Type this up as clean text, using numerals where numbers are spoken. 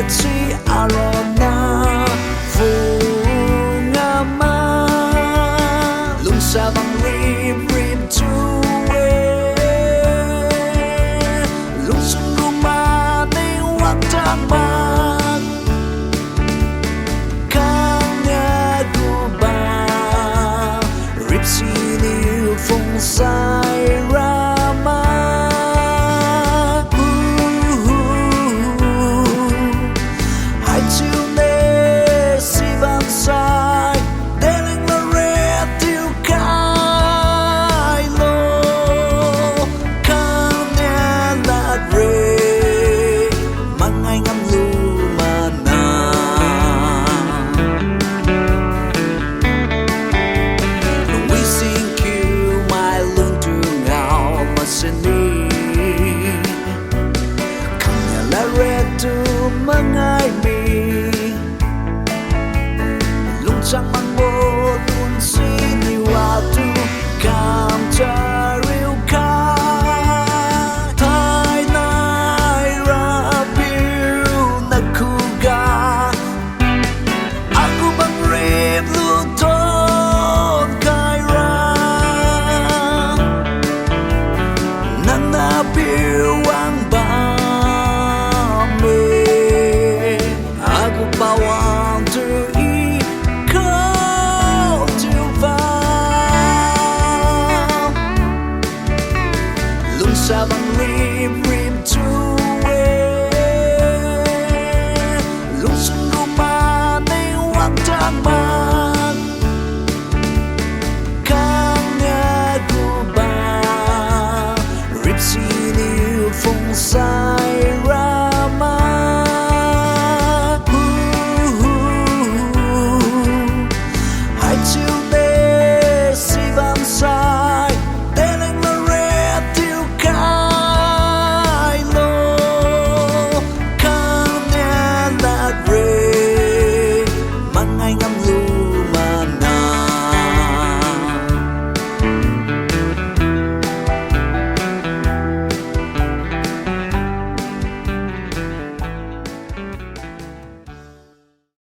chi arona Fungama Lungsa Bangrip Rip Tuwe Lungsung Guma Ni Waktang Bang Kanya Guba Rip Sini Fung Sai Rama Hai chiều nê si bàn sai Để linh là rê tiêu khai lô Kanya là rê Mang ai ngắm lưu mà na Nung we sing kill my lung tu ngao mà xin đi Kanya là rê tu mang ai mi